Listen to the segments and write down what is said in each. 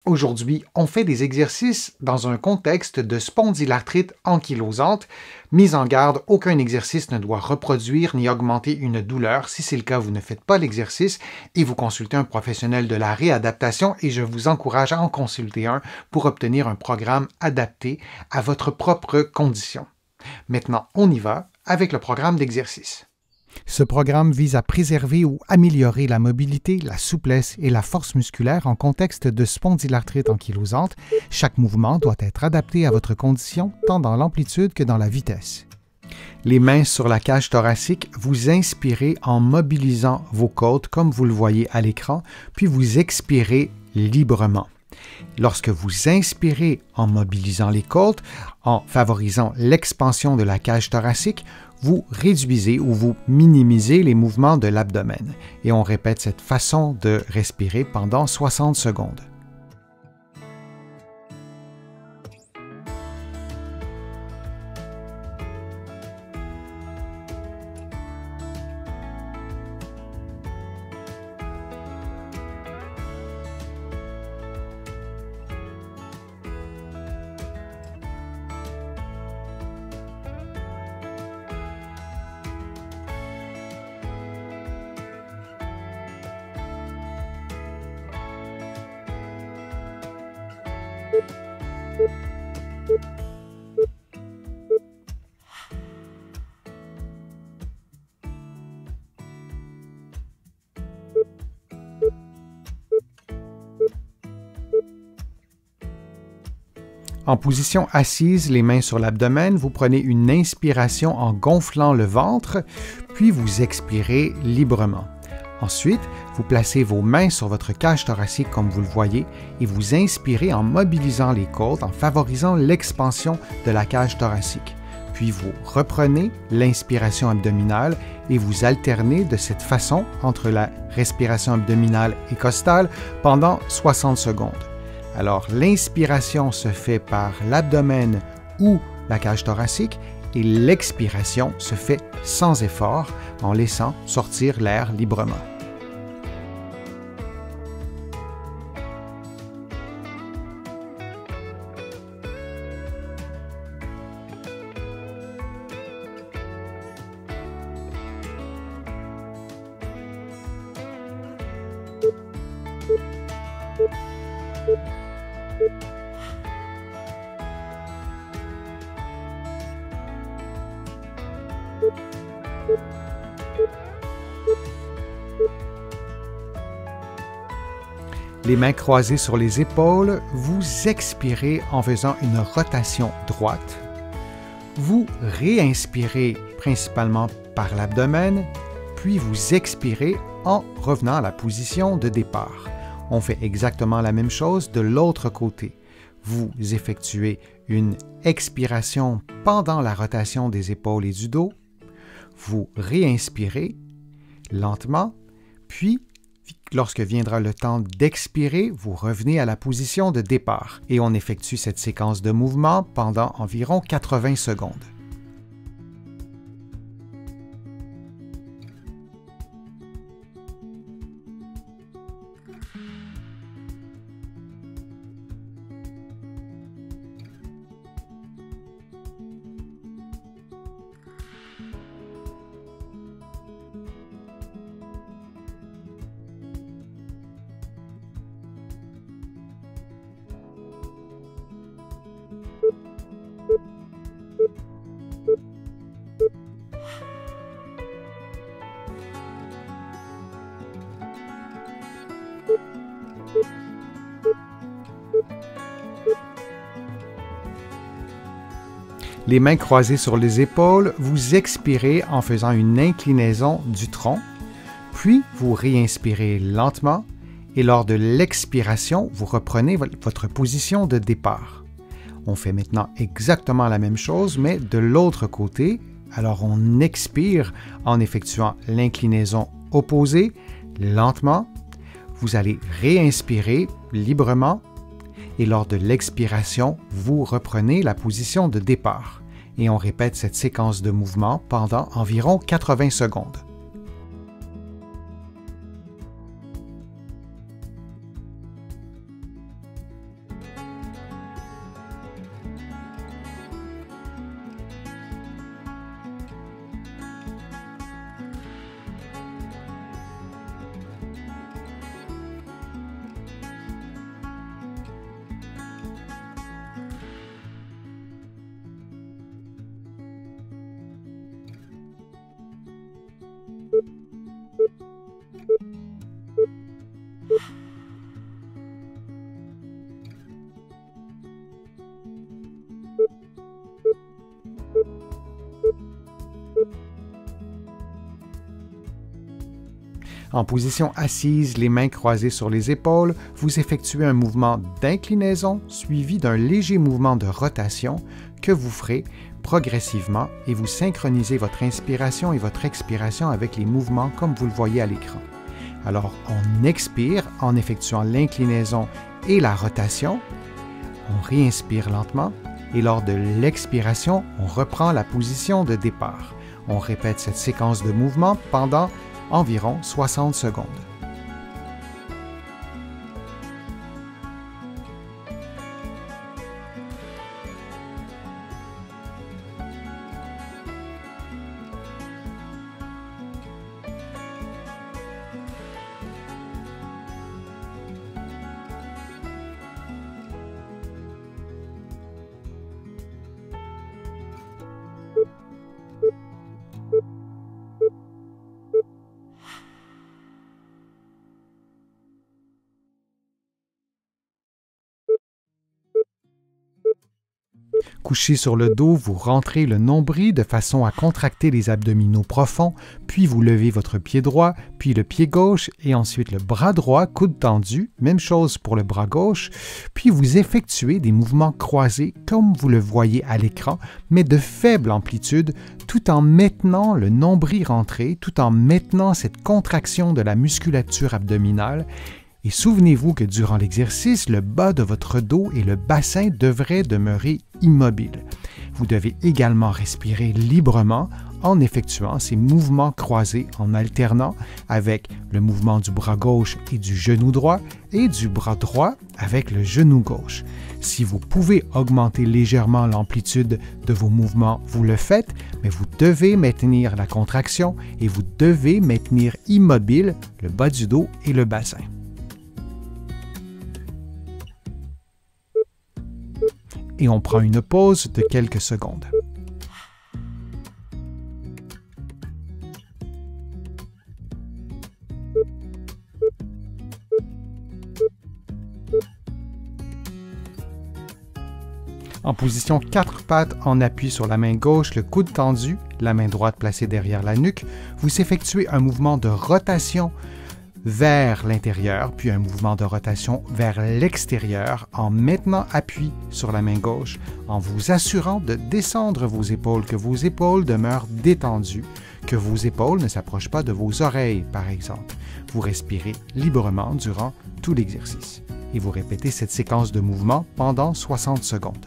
Aujourd'hui, on fait des exercices dans un contexte de spondylarthrite ankylosante. Mise en garde, aucun exercice ne doit reproduire ni augmenter une douleur. Si c'est le cas, vous ne faites pas l'exercice et vous consultez un professionnel de la réadaptation et je vous encourage à en consulter un pour obtenir un programme adapté à votre propre condition. Maintenant, on y va avec le programme d'exercice. Ce programme vise à préserver ou améliorer la mobilité, la souplesse et la force musculaire en contexte de spondylarthrite ankylosante. Chaque mouvement doit être adapté à votre condition, tant dans l'amplitude que dans la vitesse. Les mains sur la cage thoracique, vous inspirez en mobilisant vos côtes comme vous le voyez à l'écran, puis vous expirez librement. Lorsque vous inspirez en mobilisant les côtes, en favorisant l'expansion de la cage thoracique, vous réduisez ou vous minimisez les mouvements de l'abdomen. Et on répète cette façon de respirer pendant 60 secondes. En position assise, les mains sur l'abdomen, vous prenez une inspiration en gonflant le ventre, puis vous expirez librement. Ensuite, vous placez vos mains sur votre cage thoracique comme vous le voyez et vous inspirez en mobilisant les côtes, en favorisant l'expansion de la cage thoracique. Puis vous reprenez l'inspiration abdominale et vous alternez de cette façon entre la respiration abdominale et costale pendant 60 secondes. Alors, l'inspiration se fait par l'abdomen ou la cage thoracique et l'expiration se fait sans effort en laissant sortir l'air librement. Les mains croisées sur les épaules, vous expirez en faisant une rotation droite. Vous réinspirez principalement par l'abdomen, puis vous expirez en revenant à la position de départ. On fait exactement la même chose de l'autre côté. Vous effectuez une expiration pendant la rotation des épaules et du dos. Vous réinspirez lentement, puis lorsque viendra le temps d'expirer, vous revenez à la position de départ et on effectue cette séquence de mouvements pendant environ 80 secondes. Les mains croisées sur les épaules, vous expirez en faisant une inclinaison du tronc, puis vous réinspirez lentement et lors de l'expiration, vous reprenez votre position de départ. On fait maintenant exactement la même chose, mais de l'autre côté. Alors on expire en effectuant l'inclinaison opposée, lentement. Vous allez réinspirer librement et lors de l'expiration, vous reprenez la position de départ. Et on répète cette séquence de mouvements pendant environ 80 secondes. En position assise, les mains croisées sur les épaules, vous effectuez un mouvement d'inclinaison suivi d'un léger mouvement de rotation que vous ferez progressivement et vous synchronisez votre inspiration et votre expiration avec les mouvements comme vous le voyez à l'écran. Alors, on expire en effectuant l'inclinaison et la rotation, on réinspire lentement et lors de l'expiration, on reprend la position de départ. On répète cette séquence de mouvements pendant environ 60 secondes. Couché sur le dos, vous rentrez le nombril de façon à contracter les abdominaux profonds, puis vous levez votre pied droit, puis le pied gauche et ensuite le bras droit, coude tendu, même chose pour le bras gauche, puis vous effectuez des mouvements croisés comme vous le voyez à l'écran, mais de faible amplitude, tout en maintenant le nombril rentré, tout en maintenant cette contraction de la musculature abdominale. Et souvenez-vous que durant l'exercice, le bas de votre dos et le bassin devraient demeurer immobiles. Vous devez également respirer librement en effectuant ces mouvements croisés en alternant avec le mouvement du bras gauche et du genou droit et du bras droit avec le genou gauche. Si vous pouvez augmenter légèrement l'amplitude de vos mouvements, vous le faites, mais vous devez maintenir la contraction et vous devez maintenir immobile le bas du dos et le bassin. Et on prend une pause de quelques secondes. En position 4 pattes en appui sur la main gauche, le coude tendu, la main droite placée derrière la nuque, vous effectuez un mouvement de rotation vers l'intérieur, puis un mouvement de rotation vers l'extérieur en maintenant appui sur la main gauche, en vous assurant de descendre vos épaules, que vos épaules demeurent détendues, que vos épaules ne s'approchent pas de vos oreilles, par exemple. Vous respirez librement durant tout l'exercice et vous répétez cette séquence de mouvements pendant 60 secondes.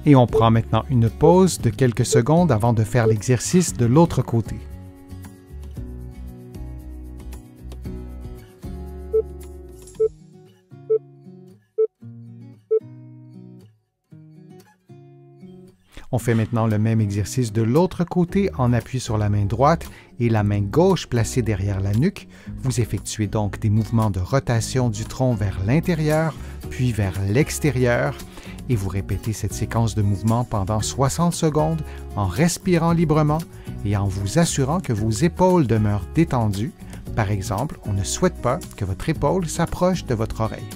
Et on prend maintenant une pause de quelques secondes avant de faire l'exercice de l'autre côté. On fait maintenant le même exercice de l'autre côté en appui sur la main droite et la main gauche placée derrière la nuque. Vous effectuez donc des mouvements de rotation du tronc vers l'intérieur, puis vers l'extérieur, et vous répétez cette séquence de mouvements pendant 60 secondes en respirant librement et en vous assurant que vos épaules demeurent détendues. Par exemple, on ne souhaite pas que votre épaule s'approche de votre oreille.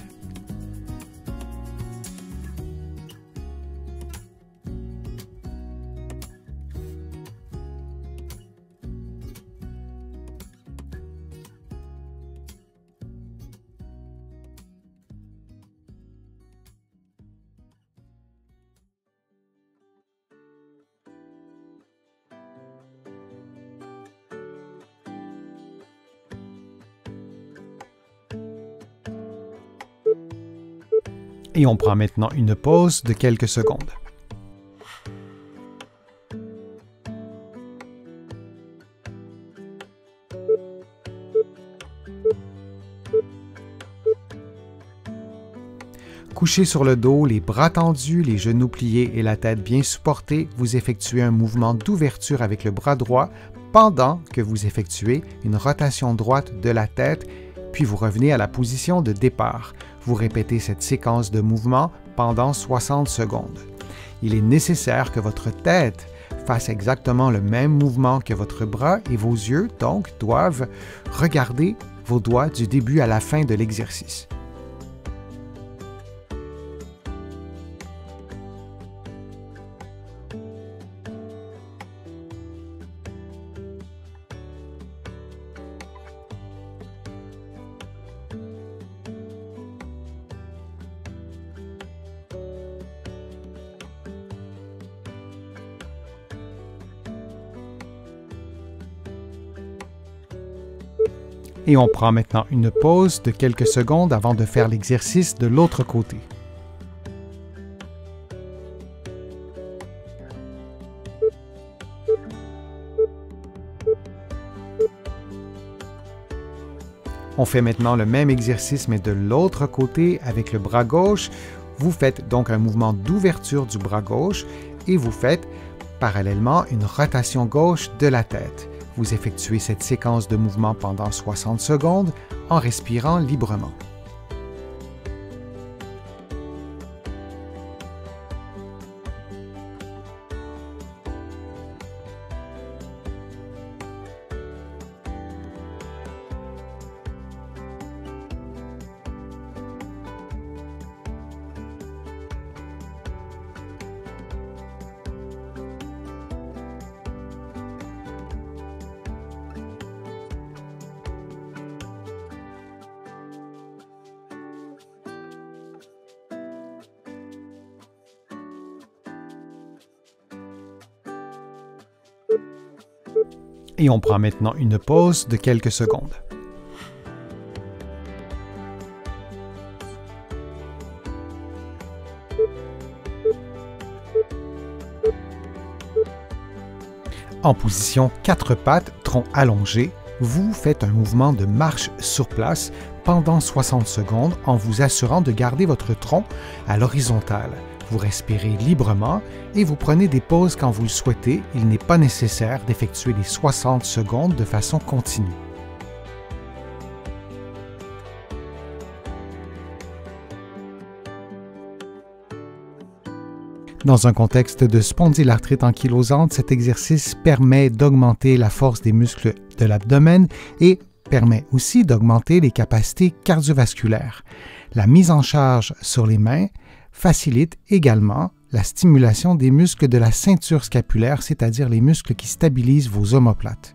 Et on prend maintenant une pause de quelques secondes. Couché sur le dos, les bras tendus, les genoux pliés et la tête bien supportée, vous effectuez un mouvement d'ouverture avec le bras droit pendant que vous effectuez une rotation droite de la tête, puis vous revenez à la position de départ. Vous répétez cette séquence de mouvements pendant 60 secondes. Il est nécessaire que votre tête fasse exactement le même mouvement que votre bras et vos yeux, donc, doivent regarder vos doigts du début à la fin de l'exercice. Et on prend maintenant une pause de quelques secondes avant de faire l'exercice de l'autre côté. On fait maintenant le même exercice mais de l'autre côté avec le bras gauche. Vous faites donc un mouvement d'ouverture du bras gauche et vous faites parallèlement une rotation gauche de la tête. Vous effectuez cette séquence de mouvements pendant 60 secondes en respirant librement. Et on prend maintenant une pause de quelques secondes. En position 4 pattes, tronc allongé, vous faites un mouvement de marche sur place pendant 60 secondes en vous assurant de garder votre tronc à l'horizontale. Vous respirez librement et vous prenez des pauses quand vous le souhaitez. Il n'est pas nécessaire d'effectuer les 60 secondes de façon continue. Dans un contexte de spondylarthrite ankylosante, cet exercice permet d'augmenter la force des muscles de l'abdomen et permet aussi d'augmenter les capacités cardiovasculaires. La mise en charge sur les mains facilite également la stimulation des muscles de la ceinture scapulaire, c'est-à-dire les muscles qui stabilisent vos omoplates.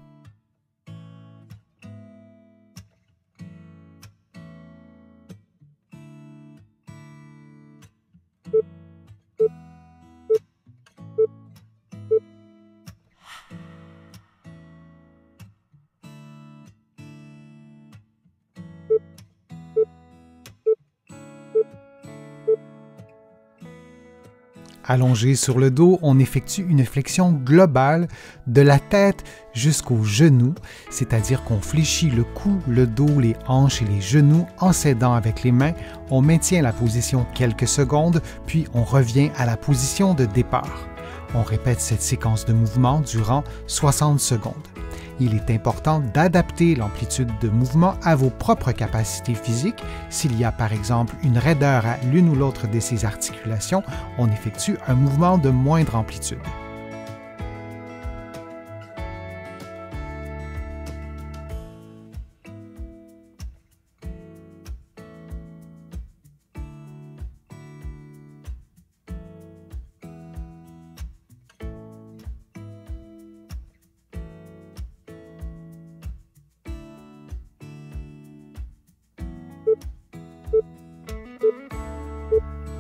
Allongé sur le dos, on effectue une flexion globale de la tête jusqu'aux genoux, c'est-à-dire qu'on fléchit le cou, le dos, les hanches et les genoux en s'aidant avec les mains. On maintient la position quelques secondes, puis on revient à la position de départ. On répète cette séquence de mouvements durant 60 secondes. Il est important d'adapter l'amplitude de mouvement à vos propres capacités physiques. S'il y a par exemple une raideur à l'une ou l'autre de ces articulations, on effectue un mouvement de moindre amplitude.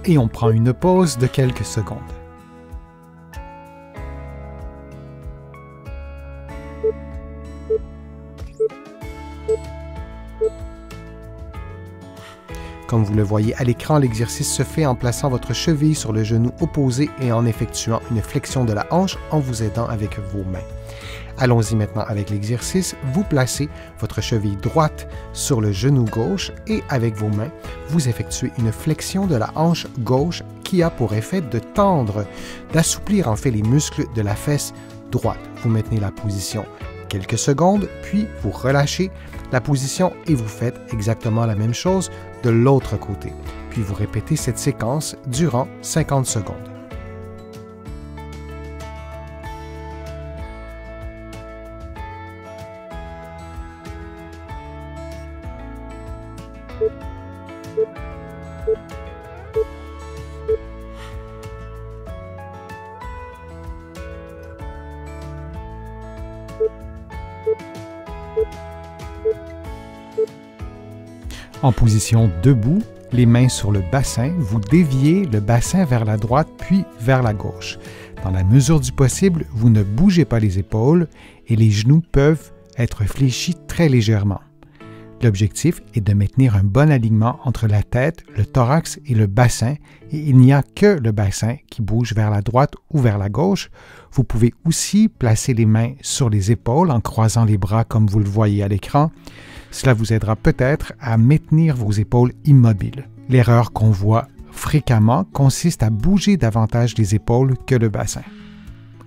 Et on prend une pause de quelques secondes. Comme vous le voyez à l'écran, l'exercice se fait en plaçant votre cheville sur le genou opposé et en effectuant une flexion de la hanche en vous aidant avec vos mains. Allons-y maintenant avec l'exercice. Vous placez votre cheville droite sur le genou gauche et avec vos mains, vous effectuez une flexion de la hanche gauche qui a pour effet de tendre, d'assouplir en fait les muscles de la fesse droite. Vous maintenez la position quelques secondes, puis vous relâchez la position et vous faites exactement la même chose de l'autre côté. puis vous répétez cette séquence durant 50 secondes. En position debout, les mains sur le bassin, vous déviez le bassin vers la droite puis vers la gauche. Dans la mesure du possible, vous ne bougez pas les épaules et les genoux peuvent être fléchis très légèrement. L'objectif est de maintenir un bon alignement entre la tête, le thorax et le bassin, et il n'y a que le bassin qui bouge vers la droite ou vers la gauche. Vous pouvez aussi placer les mains sur les épaules en croisant les bras comme vous le voyez à l'écran. Cela vous aidera peut-être à maintenir vos épaules immobiles. L'erreur qu'on voit fréquemment consiste à bouger davantage les épaules que le bassin.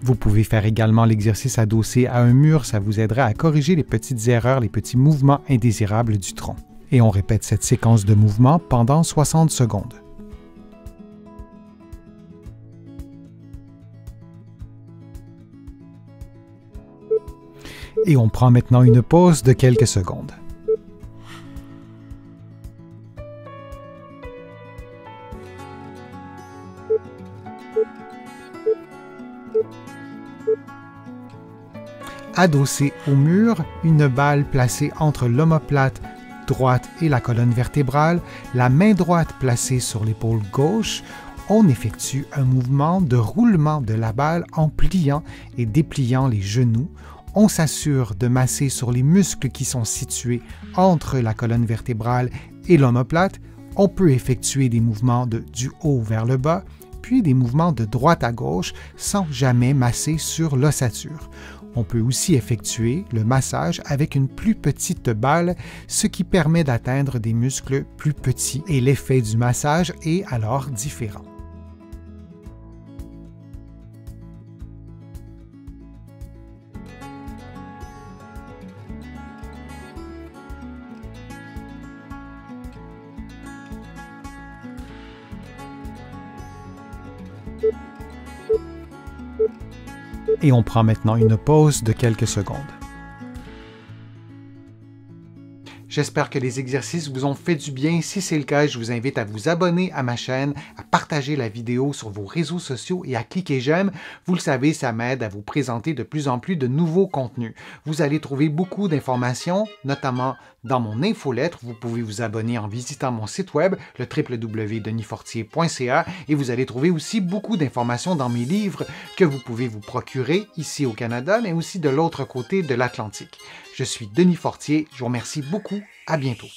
Vous pouvez faire également l'exercice adossé à un mur, ça vous aidera à corriger les petites erreurs, les petits mouvements indésirables du tronc. Et on répète cette séquence de mouvements pendant 60 secondes. Et on prend maintenant une pause de quelques secondes. Adossé au mur, une balle placée entre l'omoplate droite et la colonne vertébrale, la main droite placée sur l'épaule gauche, on effectue un mouvement de roulement de la balle en pliant et dépliant les genoux. On s'assure de masser sur les muscles qui sont situés entre la colonne vertébrale et l'omoplate. On peut effectuer des mouvements du haut vers le bas, puis des mouvements de droite à gauche sans jamais masser sur l'ossature. On peut aussi effectuer le massage avec une plus petite balle, ce qui permet d'atteindre des muscles plus petits et l'effet du massage est alors différent. Et on prend maintenant une pause de quelques secondes. J'espère que les exercices vous ont fait du bien. Si c'est le cas, je vous invite à vous abonner à ma chaîne, à partager la vidéo sur vos réseaux sociaux et à cliquer j'aime. Vous le savez, ça m'aide à vous présenter de plus en plus de nouveaux contenus. Vous allez trouver beaucoup d'informations, notamment dans mon infolettre. Vous pouvez vous abonner en visitant mon site web, le www.denisfortier.ca, et vous allez trouver aussi beaucoup d'informations dans mes livres que vous pouvez vous procurer ici au Canada, mais aussi de l'autre côté de l'Atlantique. Je suis Denis Fortier, je vous remercie beaucoup, à bientôt.